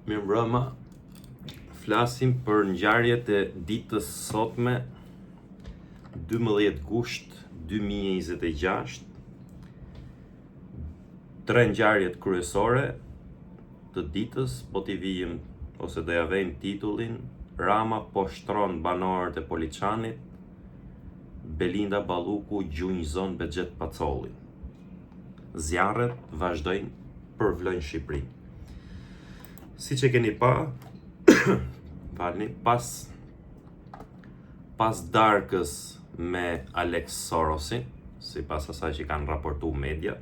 Mirëmbrëma. Flasim për ngjarjet e ditës sotme 12 gusht 2026. Tre ngjarjet kryesore të ditës, po t'i vijim ose do ja vejmë titullin: Rama poshtron banorët e Poliçanit, Belinda Balluku gjunjëzon Bexhet Pacollin. Zjarret vazhdojnë përvlojnë Shqipërinë. Siç e keni pa, pas darkës me Alex Sorosin, sipas asaj që kanë raportu media,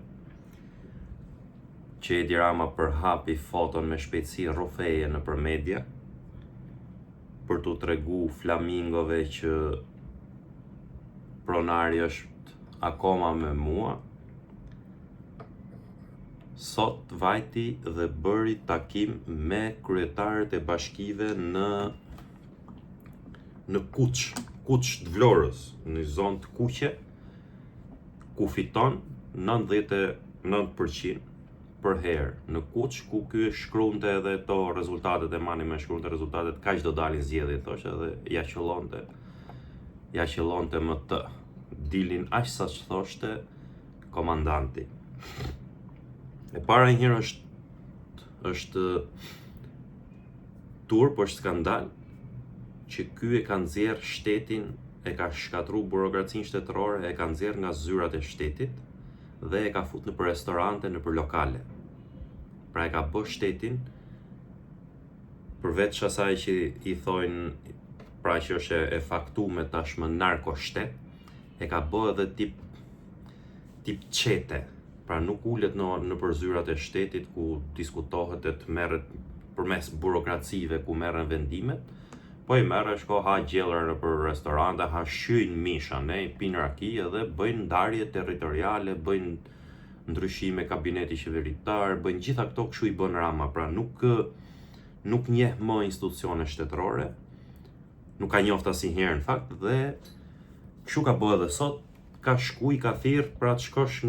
që Edi Rama përhapi foton me shpejtësi rrufeje nëpër media për t'u tregu flamingove që pronari është akoma me mua. Sot vajti dhe bëri takim me kryetarët e bashkive në Kuç të Vlorës, në zonë të Kuqe, ku fiton 99% për herë. Në Kuç, ku ky shkruante edhe to rezultatet e mani me shkruante rezultatet, kaq do dalin zgjedhjet, thoshte, dhe ja qëllonte më të. Dilin aq sa që thoshte komandanti. E para njërë është turp, është skandal që ky e ka nxjerr shtetin, e ka shkatru burokracinë shtetërore, e ka nxjerr nga zyrat e shtetit dhe e ka fut nëpër restorante, nëpër lokale. Pra e ka bë shtetin, përveç asaj që i thojnë, pra që është e faktuar tashmë narkoshtet, e ka bë edhe tip çete. Pra nuk ulet nëpër zyrat e shtetit ku diskutohet e të merret përmes burokracive ku merren vendimet, po i merr shko ha gjellra nëpër restorante, ha shyjnë misha, pinë raki edhe bëjnë ndarje territoriale, bëjnë ndryshime kabineti qeveritar, bëjnë gjitha këto kështu i bën Rama. Pra nuk njeh më institucione shtetërore, nuk ka njoft asnjëherë në fakt, dhe kështu ka bë edhe sot, ka shku i ka thirr pra të shkosh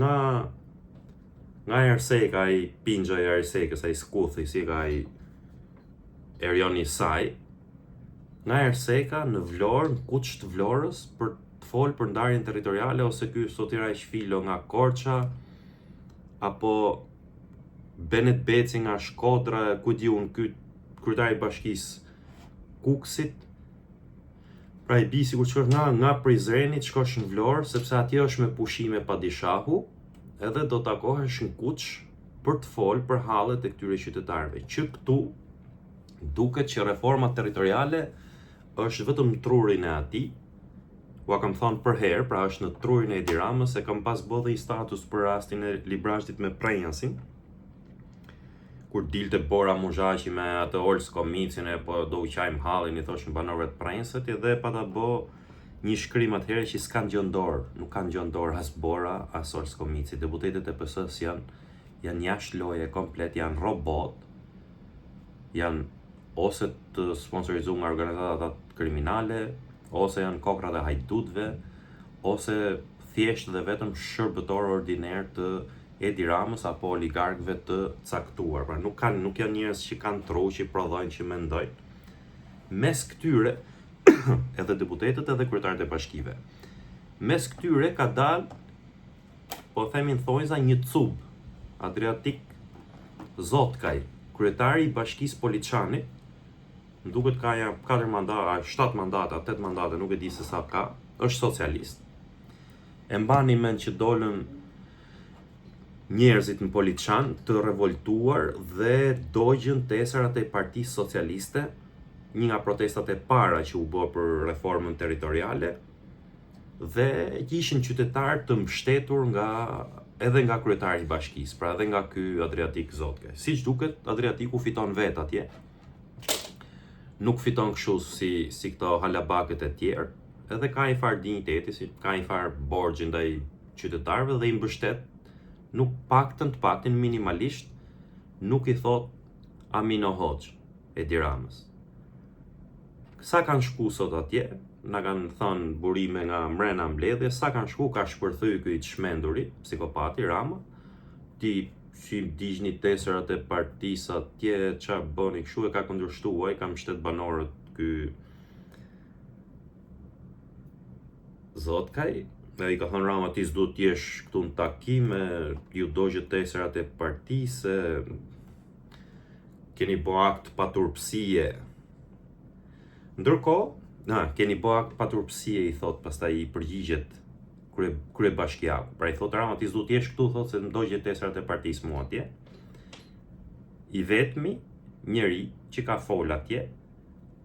nga Erseka, ai pinxha i Ersekës, ai skuthi, si ka ai Erioni Saj, nga Erseka në Vlorë, në Kuç të Vlorës, për të folë për ndarjen territoriale, ose ky Sotira Filo nga Korça, apo Benet Beci nga Shkodra, ku diun ky kryetari i bashkisë Kuksit. Pra i bi sikur të shkosh nga Prizreni të shkosh në Vlorë, sepse atje është me pushime padishahu, edhe do takohesh në Kuç për të folë për hallet e këtyre qytetarëve. Që këtu duket që reforma territoriale është vetëm në trurin e atij. Ua kam thonë për herë, pra është në trurin e Edi Ramës, e kam pas bë dhe i status për rastin e Librashtit me Prenjasin, kur dilte Bora Muzhaqi me atë Ols Komicin, e po do u qajmë hallin, i thoshin banorëve të Prenjasit, dhe pa ta bë një shkrim atëherë që s'kan gjën dorë, nuk kanë gjën dorë as Bora, as Ols Komici. Deputetët e PS-s janë jashtë loje komplet, janë robot, janë ose të sponsorizuar nga organizatat kriminale, ose janë kokrat e hajdutëve, ose thjesht dhe vetëm shërbëtor ordiner të Edi Ramës apo oligarkëve të caktuar. Pra nuk janë njerëz që kanë tru, që prodhojnë, që mendojnë. Mes këtyre edhe deputetët edhe kryetarët e bashkive. Mes këtyre ka dalë, po themin thonjza, një cub, Adriatik Zotkaj, kryetari i bashkisë Poliçanit, duket ka 4 mandata, 7 mandata, 8 mandate, nuk e di se sa ka, është socialist. E mbani mend që dolën njerëzit në Poliçan të revoltuar dhe dogjën teserat e Partisë Socialiste, një nga protestat e para që u bë për reformën territoriale, dhe ishin qytetarë të mbështetur edhe nga kryetari i bashkisë, pra edhe nga ky Adriatik Zotkaj. Siç duket, Adriatiku fiton vet atje. Nuk fiton kështu si këto halabakët e tjerë, edhe ka një farë dinjiteti, ka një farë borxhi ndaj qytetarëve dhe i mbështet, nuk paktën minimalisht, nuk i thot Amino Hoxh Edi Ramës. Sa kanë shku sot atje, na kanë thënë burime nga mrena mbledhje, sa kanë shku, ka shpërthy ky i çmenduri, psikopati Rama, ti si digjni tesërat e partisë atje, çfarë bëni kështu, e ka kundërshtuar, ai ka mbështet banorët ky Zotkaj, ai ka thënë Rama ti s'duhet të jesh këtu në takime, ju dogjet tesërat e partisë, keni bo akt paturpsie. Ndërkohë, keni bo akt paturpsie, i thot, pastaj i përgjigjet kryebashkiaku. Pra i thot Rama ti s'duhet të jesh këtu, thot se më dogjet tesërat e partisë mua atje. I vetmi njeri që ka fol atje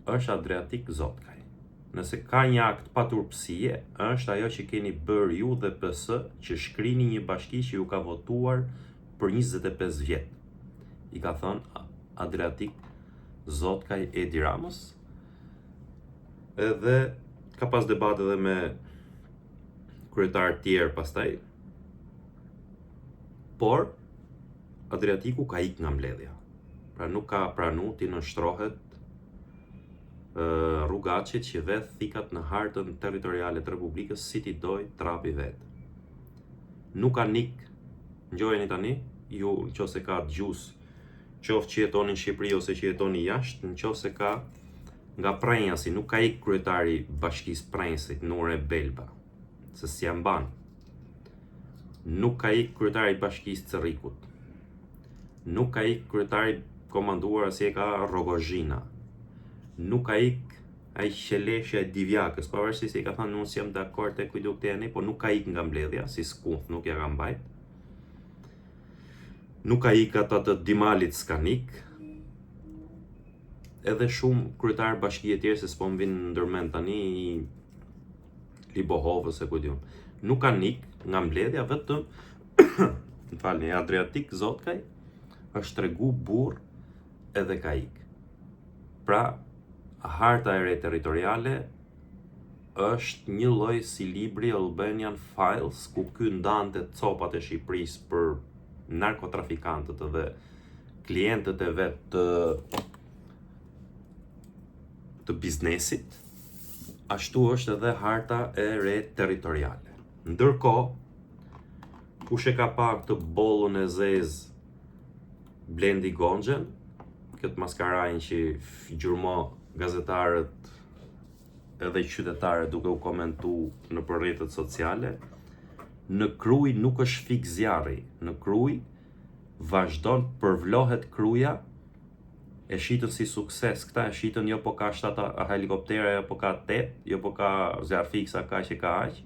është Adriatik Zotkaj. Nëse ka një akt paturpsie, është ajo që keni bërë ju dhe PS që shkrini një bashki që ju ka votuar për 25 vjet. I ka thënë Adriatik Zotkaj Edi Ramës. Edhe ka pas debat edhe me kryetarë tjerë pastaj. Por Adriatiku ka ikë nga mbledhja. Pra nuk ka pranu ti nënshtrohet rrugaqit që vedh thikat në hartën territoriale të Republikës si ti doj trapi vetë. Nuk ka nik, ngjojeni tani, ju nëse ka dëgjues, qoftë që jetoni në Shqipëri ose që jetoni jashtë, nëse ka nga Prenjasi, nuk ka ik kryetari bashkisë Prenjasit, Nure Belba, se si jam ban. Nuk ka ik kryetari bashkisë Cerrikut. Nuk ka ik kryetari komanduar si e ka Rogozhina. Nuk ka ik ai Qeleshja e Divjakës, pavarësisht se i ka thënë unë jam dakord te kujt do të jeni, po nuk ka ik nga mbledhja, si Skuth nuk ja ka mbajt. Nuk ka ik ata të Dimalit s'kan ik. Edhe shumë kryetar bashkie tjerë se s'po më vinë ndërmend tani, Libohovës e kujt diun. Nuk kanë ik nga mbledhja, vetëm më falni, Adriatik Zotkaj është tregu burr edhe ka ik. Pra, harta e re territoriale është një lloj si libri Albanian Files, ku ky ndante copat e Shqipërisë për narkotrafikantët dhe klientët e vet të biznesit. Ashtu është edhe harta e re territoriale. Ndërkohë, kush e ka pa këtë bollën e zezë Blendi Gonxhen, këtë maskarajnë që gjurmo gazetarët edhe qytetarët duke u komentu në rrjetet sociale, në Kruj nuk është fik zjarri, në Kruj vazhdon përvlohet Kruja, e shitën si sukses, këta e shitën jo po ka 7 helikoptere, jo po ka 8, jo po ka zjarr fiksa ka që ka aq.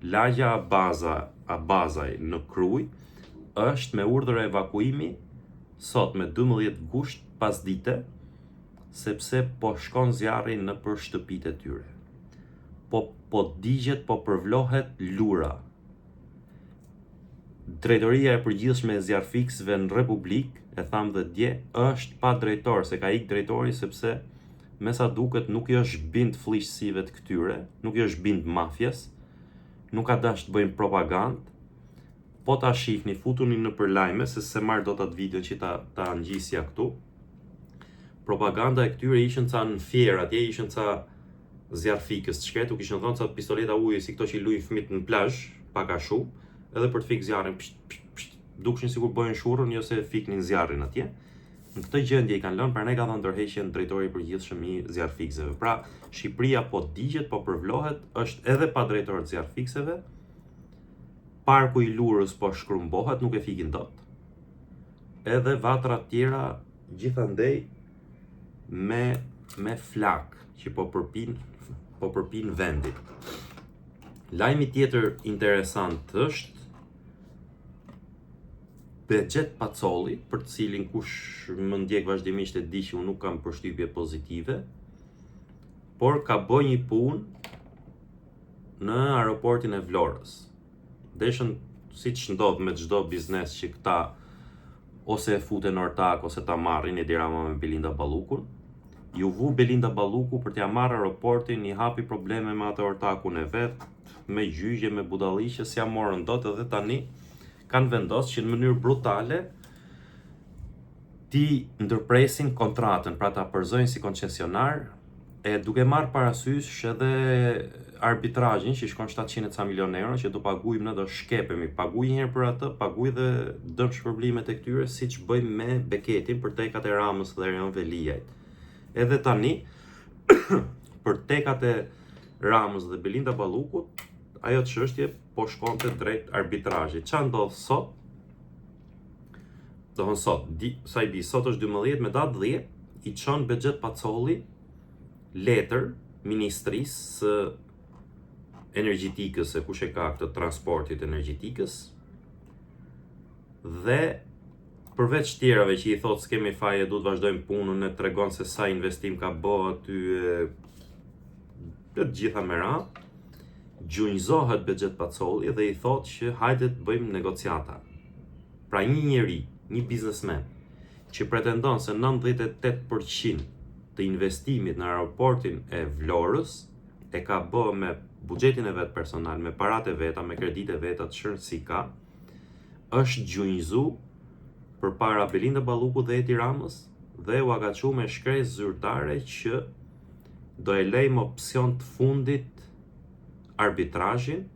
Lagja Abazaj në Kruj është me urdhër evakuimi sot me 12 gusht pasdite, sepse po shkon zjarri në për shtëpitë e tyre. Po digjet, po përvlohet lura. Drejtoria e përgjithshme e zjarrfiksëve në Republikë, e tham dhe dje, është pa drejtor, se ka ik drejtori sepse me sa duket nuk i është bind fllishësive të këtyre, nuk i është bind mafjes, nuk ka dash të bëjnë propagandë. Po ta shihni, futuni në përlajme, se marr dot atë video që ta ngjisja këtu. Propaganda e këtyre ishën ca në fjerë, atje ishën ca zjarrfikës të shkretë, u kishën thonë ca pistoleta ujë si këto që i luajnë fëmijët në plazh, pak a shumë, edhe për të fikë zjarrin, dukshin sikur bëjnë shurrën, jo se fiknin zjarrin atje. Në këtë gjendje i kanë lënë, prandaj ka dhënë ndërheqjen drejtori i përgjithshëm i zjarrfiksëve. Pra, Shqipëria po digjet, po përvlohet, është edhe pa drejtor të zjarrfiksëve. Parku i Lurës po shkrumbohet, nuk e fikin dot. Edhe vatra tjera gjithandej me flak që po përpin vendit. Lajmi tjetër interesant është Bexhet Pacolli, për të cilin kush më ndjek vazhdimisht e di që unë nuk kam përshtypje pozitive, por ka bërë një punë në aeroportin e Vlorës. Deshën, si që ndodh me çdo biznes që këta ose e futen ortak ose ta marrin, Edi Rama me Belinda Ballukun, ju vu Belinda Balluku për t'ja marrë aeroportin, i hapi probleme me atë ortakun e vet, me gjyqje, me budalliqe, s'ja morën dot, edhe tani kanë vendosur që në mënyrë brutale ti ndërpresin kontratën, pra ta përzojnë si koncesionar E duke marrë parasysh edhe arbitrazhin që shkon 700 ca milion euro që do paguajmë ne, do shkepemi, paguaj një herë për atë, paguaj dhe dëm shpërblimet e këtyre, siç bëjmë me beketin për tekat e Ramës dhe Erion Veliajt. Edhe tani për tekat e Ramës dhe Belinda Ballukut, ajo çështje po shkonte drejt arbitrazhit. Ç'a ndodh sot? Do sot, sa i di, sot është 12 me datë 10, i çon Bexhet Pacolli letër Ministrisë së Energjetikës, e kush e ka këtë transportit energjetikës, dhe përveç tjerave që i thotë s'kemi faje, duhet vazhdojmë punën, e tregon se sa investim ka bërë aty, të gjitha me radhë, gjunjëzohet Bexhet Pacolli dhe i thotë që hajde të bëjmë negociata. Pra një njeri, një biznesmen, që pretendon se 98% të investimit në aeroportin e Vlorës e ka bërë me buxhetin e vet personal, me paratë e veta, me kreditë e veta të shërë si ka, është gjunjëzu përpara Belinda Ballukut dhe Edi Ramës dhe u agacu me shkresë zyrtare që do e lejmë opsion të fundit arbitrazhin,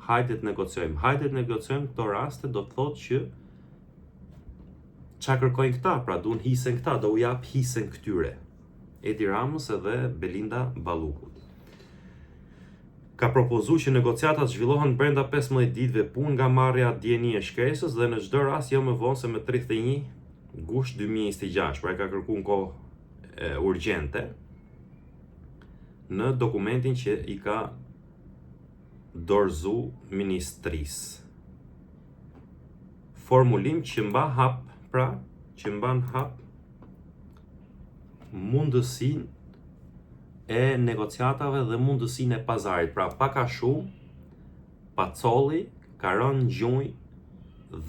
hajde të negociojmë këto raste, do të thotë që ç'a kërkojnë këta, pra duan hisen këta, do u jap hisen këtyre, Edi Ramës edhe Belinda Ballukut. Ka propozuar që negociatat zhvillohen brenda 15 ditëve punë nga marrja dieni e shkresës dhe në çdo rast jo më vonë se me 31 gusht 2026, pra e ka kërkuar kohë urgjente në dokumentin që i ka dorëzu ministrisë. Formulim që mban hap mundësinë e negociatave dhe mundësinë e pazarit. Pra pak a shumë Pacolli ka rënë gjunjë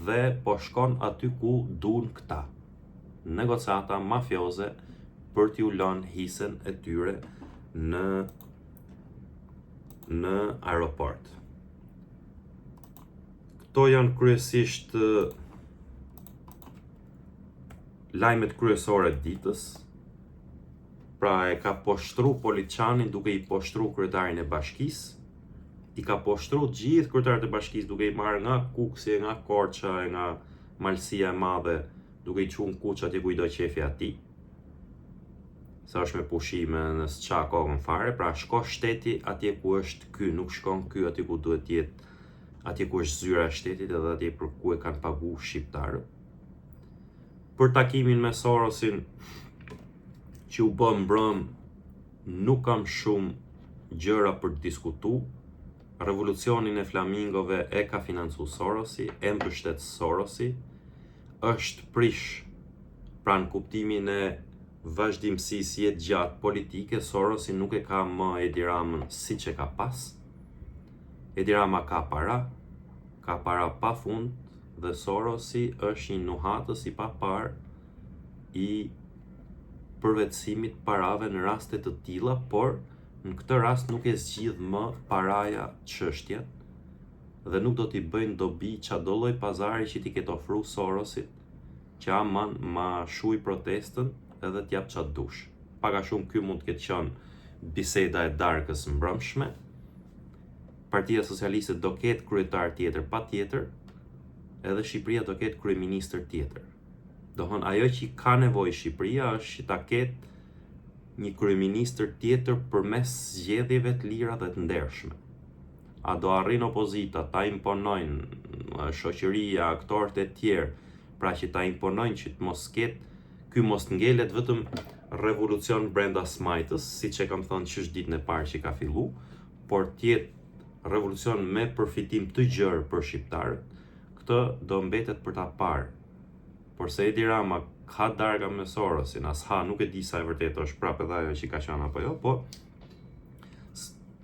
dhe po shkon aty ku duan këta. Negociata mafioze për t'ju lënë hisen e tyre në aeroport. Këto janë kryesisht lajmet kryesore të ditës. Pra e ka poshtru Poliçanin duke i poshtru kryetarin e bashkisë, i ka poshtru gjithë kryetarët e bashkisë duke i marrë nga Kuksi, nga Korça, nga Malësia e Madhe, duke i çuar kuç atje ku i do qefi atij. Sa është me pushime në s'qa kohën fare, pra shko shteti atje ku është ky, nuk shkon ky atje ku duhet jetë, atje ku është zyra e shtetit edhe atje për ku e kanë pagu shqiptarët. Për takimin me Sorosin që u bë mbrëm, nuk kam shumë gjëra për të diskutu. Revolucionin e flamingove e ka financu Sorosi, e mbështet Sorosi, është prish pra në kuptimin e vazhdimësisë jetë gjatë politike. Sorosi nuk e ka më Edi Ramën siç e ka pas. Edi Rama ka para pa fund, dhe Sorosi është një nuhatës i papar i përvetësimit parave në raste të tilla, por në këtë rast nuk e zgjidh më paraja çështjet dhe nuk do t'i bëjnë dobi çado lloj pazari që t'i ketë ofruar Sorosit, që aman ma shuj protestën edhe t'jap çat dush. Pak a shumë ky mund të ketë qenë biseda e darkës mbrëmshme. Partia Socialiste do ketë kryetar tjetër patjetër, edhe Shqipëria do ketë kryeministër tjetër. Dohon ajo që ka nevojë Shqipëria është që ta ketë një kryeministër tjetër përmes zgjedhjeve të lira dhe të ndershme. A do arrin opozita ta imponojnë shoqëria, aktorët e tjerë, pra që ta imponojnë që të mos ketë, ky mos ngelet vetëm revolucion brenda smajtës, siç e kam thënë që është ditën e parë që ka fillu, por tjetë revolucion me përfitim të gjerë për shqiptarët. Këtë do mbetet për ta parë. Por se Edi Rama ka darga me Sorosin, nuk e di sa e vërtet është prapë edhe ajo që ka qenë apo jo, po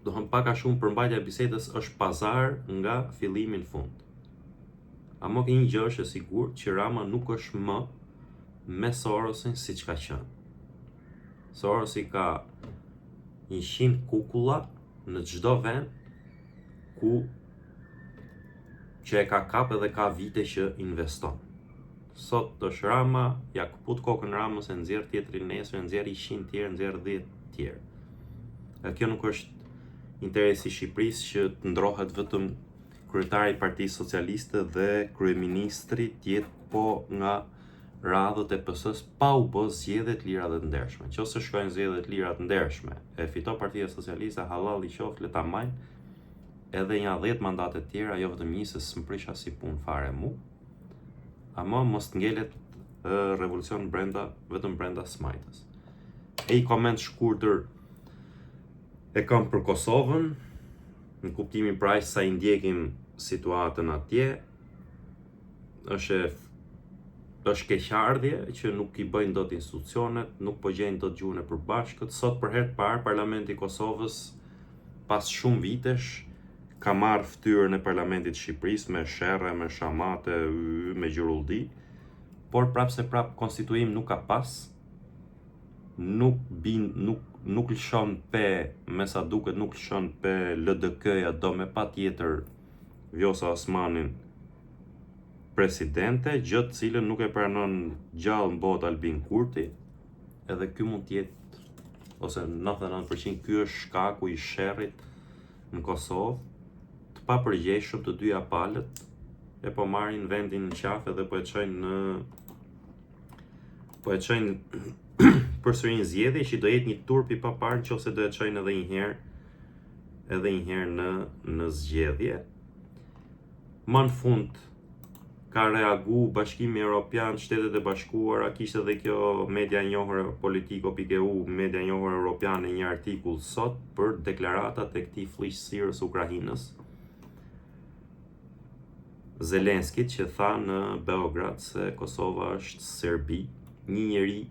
dohon pak a shumë përmbajtja e bisedës është pazar nga fillimi në fund. Amo ke një gjë është e sigurt që Rama nuk është më me Sorosin siç ka qenë. Sorosi ka 100 kukulla në çdo vend ku që e ka kap edhe ka vite që investon. Sot është Rama, ja kaput kokën Ramës, e nxjerr tjetrin nesër, e nxjerr 100 tjerë, nxjerr 10 tjerë. Kjo nuk është interesi i Shqipërisë që të ndrohet vetëm kryetari i Partisë Socialiste dhe kryeministri tjetë po nga radhët e PS-s pa u bë zgjedhje të lira dhe të ndershme. Nëse shkojnë zgjedhje të lira të ndershme, e fiton Partia Socialiste, halal i qoftë, le ta majnë edhe një 10 mandate të tjera, jo vetëm një, se s'm prisha si punë fare mu. Ama mos të ngelet revolucion vetëm brenda smajtës. E i koment shkurtër e kam për Kosovën, në kuptimin pra sa i ndjekim situatën atje, është keqardhje që nuk i bëjnë dot institucionet, nuk po gjejnë dot gjuhën e përbashkët. Sot për herë të parë Parlamenti i Kosovës pas shumë vitesh ka marrë ftyrën e Parlamentit të Shqipërisë me sherre, me shamate, me gjurulldi, por prap konstituim nuk ka pas, nuk lëshon pe, me sa duket nuk lëshon pe LDK-ja, do me patjetër Vjosa Osmanin presidente, gjë të cilën nuk e pranon gjallë në botë Albin Kurti, edhe ky mund të jetë, ose 99% ky është shkaku i sherrit në Kosovë, të papërgjeshëm të dyja palët e po marrin vendin në qafë dhe po e çojnë përsëri një zgjedhje që do jetë një turp i paparë nëse do e çojnë edhe një herë në zgjedhje. Më në fund ka reagu Bashkimi Evropian, Shtetet e Bashkuara, kishte edhe kjo media e njohur Politico.eu, media e njohur europiane, një artikull sot për deklaratat e këtij fliqësirës Ukrainës, Zelenskit, që tha në Beograd se Kosova është Serbi, një njeri,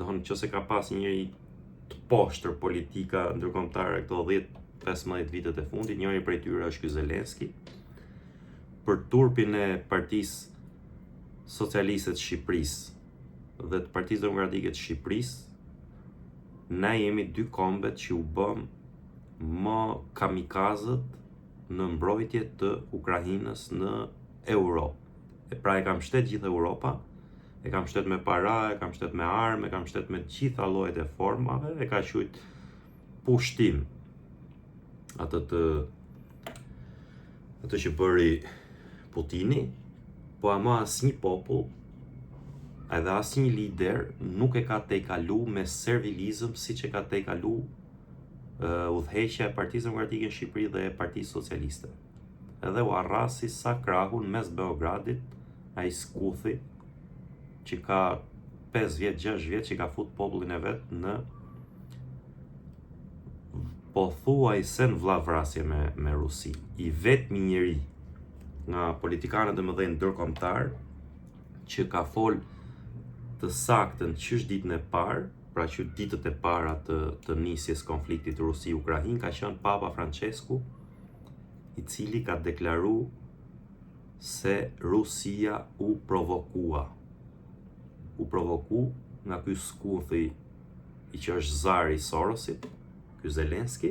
nëse ka pas një njeri të poshtër politika ndërkombëtare këto 10-15 vitet e fundit, njëri prej tyre është ky Zelenski. Për turpin e Partisë Socialiste të Shqipërisë dhe të Partisë Demokratike të Shqipërisë, ne jemi dy kombet që u bëm më kamikazët në mbrojtje të Ukrainës në Europë. Pra e kam shtet gjithë Europa, e kam shtet me para, e kam shtet me armë, e kam shtet me gjitha llojet e formave, e ka quajt pushtim atë që bëri Putini, po ama asnjë popull edhe asnjë lider nuk e ka tejkalu me servilizëm siç e ka tejkalu udhëheqja e Partisë Demokratike në Shqipëri dhe e Partisë Socialiste. Edhe u arrasi sa krahun mes Beogradit, ai skuthi që ka 5 vjet, 6 vjet që ka fut popullin e vet në pothuajse në vllavrasje me Rusi. I vetmi njeri nga politikanët e mëdhenj ndërkombëtar që ka fol të saktën ç'është ditën e parë, pra që ditët e para të nisjes konfliktit Rusi-Ukrainë, ka qenë Papa Francesku, i cili ka deklaruar se Rusia u provokua nga ky skuthi i që është zari i Sorosit, ky Zelenski,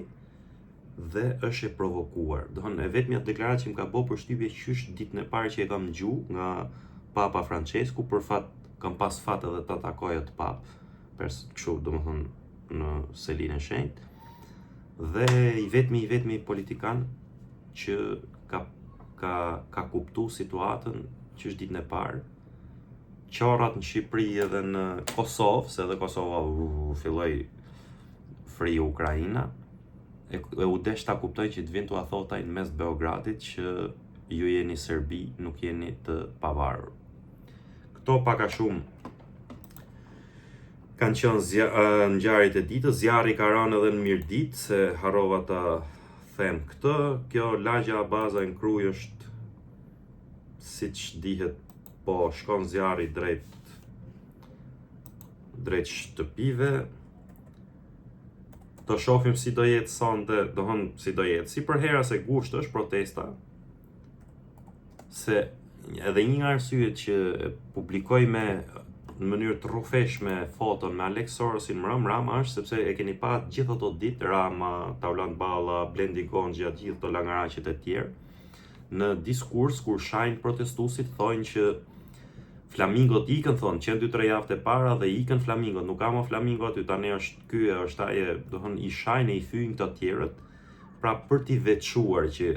dhe është e provokuar. E vetmja deklaratë që më ka bërë përshtypje që është ditën e parë që e kam dëgju nga Papa Francesku, për fat kam pas fat edhe ta takoj atë Papë, kështu domethënë në Selinë e Shenjtë, dhe i vetmi politikan që ka kuptu situatën që është ditën e parë. Qorrat në Shqipëri edhe në Kosovë, se edhe Kosova filloi fri Ukraina, e u desh ta kuptoj që të vinë t'u thotaj në mes Beogradit që ju jeni Serbi, nuk jeni të pavarur. Këto pak a shumë kanë qenë ngjarjet e ditës. Zjarri ka rënë edhe në Mirdit, se harrova ta them këtë. Kjo lagja baza në Kruj është, siç dihet, po shkon zjarri drejt shtëpive. Do shohim si do jetë sonte, si do jetë. Si për hera se gusht është protesta, se edhe një nga arsyet që publikoj në mënyrë të rrufeshme foton me Alex Sorosin Rama është sepse e keni pa gjithë ato ditë Rama, Taulant Balla, Blendi Gonxha, gjithë ato langaraqet e tjerë, në diskurs kur shajnë protestuesit thonë që Flamingot ikën, thonë, qenë 2-3 javë e para dhe ikën flamingot, nuk ka më flamingo aty, tani është aje, do thënë, i shajnë e i thyjnë këto tjerët, pra për t'i veçuar që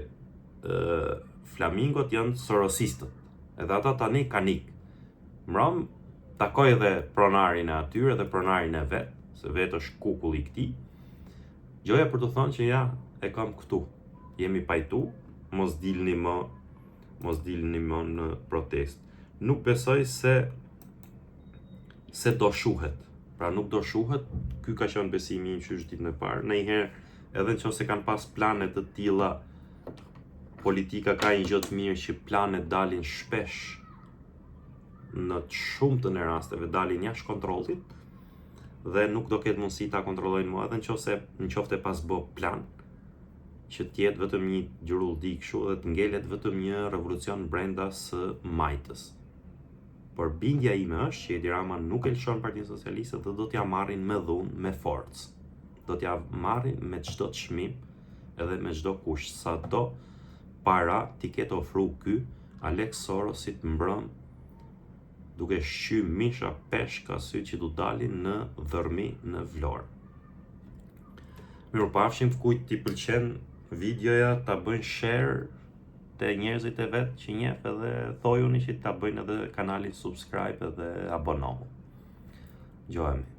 flamingot janë sorosistët, edhe ata tani kanë ikë. Mram, takoj edhe pronarin e atyre dhe pronarin e vetë, se vetë është kukull i këtij. Gjoja për të thonë që ja, e kam këtu, jemi pajtu, mos dilni më në protest. Nuk besoj se do shuhet. Pra nuk do shuhet, ky ka qenë besimi im qysh ditën e parë. Ndonjëherë, edhe nëse kanë pas plane të tilla, politika ka një gjë të mirë që planet dalin shpesh në të shumtën e rasteve dalin jashtë kontrollit dhe nuk do ketë mundësi ta kontrollojnë më, edhe nëse pas bë plan që t'jetë vetëm një gjurulldi kështu dhe të ngelet vetëm një revolucion brenda së majtës. Por bindja ime është që Edi Rama nuk e lëshon Partinë Socialiste dhe do t'ja marrin me dhunë, me forcë. Do t'ja marrin me çdo çmim edhe me çdo kusht. Sado para t'i ketë ofru ky Alex Sorosit mbrëm duke shqy misha peshka sy që du dalin në dhërmi në Vlorë. Mirupafshim, kujt t'i pëlqen videoja ta bëjnë share te njerëzit e vet që njeh, edhe thojuni që ta bëjnë edhe kanalin subscribe edhe abonohu. Gjohemi.